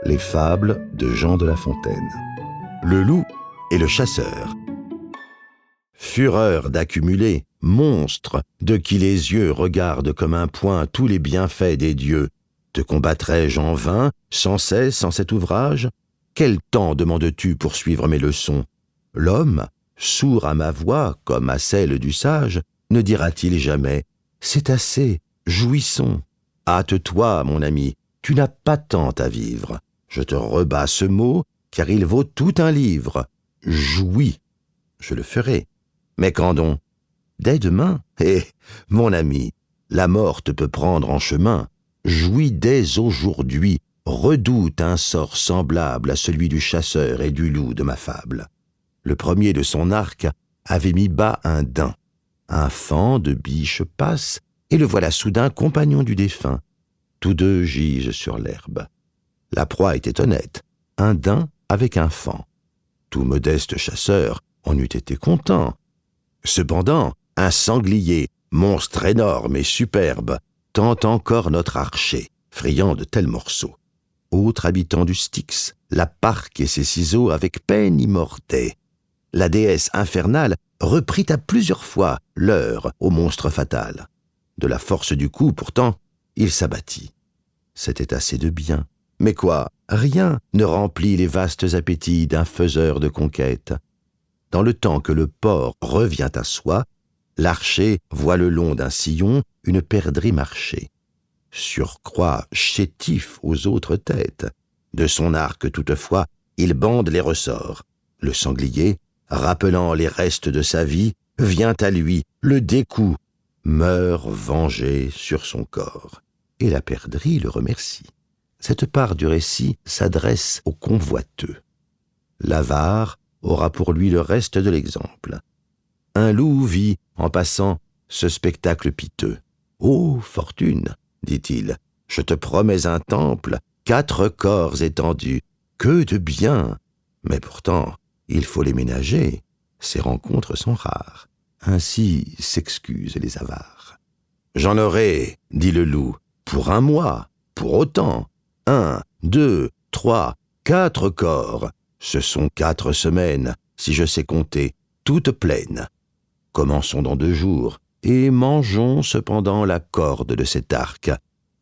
Les fables de Jean de La Fontaine. Le loup et le chasseur. Fureur d'accumuler, monstre, de qui les yeux regardent comme un point tous les bienfaits des dieux, te combattrais-je en vain, sans cesse en cet ouvrage? Quel temps demandes-tu pour suivre mes leçons? L'homme, sourd à ma voix comme à celle du sage, ne dira-t-il jamais « C'est assez, jouissons ». Hâte-toi, mon ami, tu n'as pas tant à vivre. Je te rebats ce mot, car il vaut tout un livre. Jouis, je le ferai. Mais quand donc? Dès demain? Eh, mon ami, la mort te peut prendre en chemin. Jouis dès aujourd'hui, redoute un sort semblable à celui du chasseur et du loup de ma fable. Le premier de son arc avait mis bas un daim. Un faon de biche passe, et le voilà soudain compagnon du défunt. Tous deux gisent sur l'herbe. La proie était honnête, un daim avec un faon. Tout modeste chasseur en eût été content. Cependant, un sanglier, monstre énorme et superbe, tente encore notre archer, friand de tels morceaux. Autre habitant du Styx, la parque et ses ciseaux avec peine y mordaient. La déesse infernale reprit à plusieurs fois l'heure au monstre fatal. De la force du coup, pourtant, il s'abattit. C'était assez de bien. Mais quoi, rien ne remplit les vastes appétits d'un faiseur de conquêtes. Dans le temps que le porc revient à soi, l'archer voit le long d'un sillon une perdrix marcher. Surcroît chétif aux autres têtes. De son arc toutefois, il bande les ressorts. Le sanglier, rappelant les restes de sa vie, vient à lui, le découd, meurt vengé sur son corps. Et la perdrix le remercie. Cette part du récit s'adresse aux convoiteux. L'avare aura pour lui le reste de l'exemple. Un loup vit, en passant, ce spectacle piteux. « Ô fortune, dit-il, je te promets un temple, 4 corps étendus, que de bien! Mais pourtant, il faut les ménager, ces rencontres sont rares. Ainsi s'excusent les avares. »« J'en aurai, dit le loup, pour 1 mois, pour autant. 1, 2, 3, 4 corps. Ce sont 4 semaines, si je sais compter, toutes pleines. Commençons dans 2 jours, et mangeons cependant la corde de cet arc.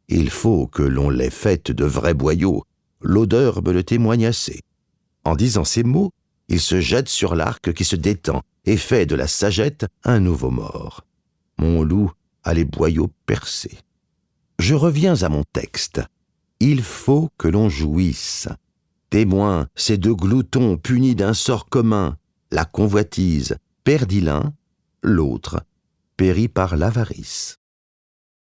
Il faut que l'on l'ait faite de vrais boyaux, l'odeur me le témoigne assez. » En disant ces mots, il se jette sur l'arc qui se détend et fait de la sagette un nouveau mort. Mon loup a les boyaux percés. Je reviens à mon texte. Il faut que l'on jouisse. Témoin, ces 2 gloutons punis d'un sort commun, la convoitise perdit l'un, l'autre périt par l'avarice.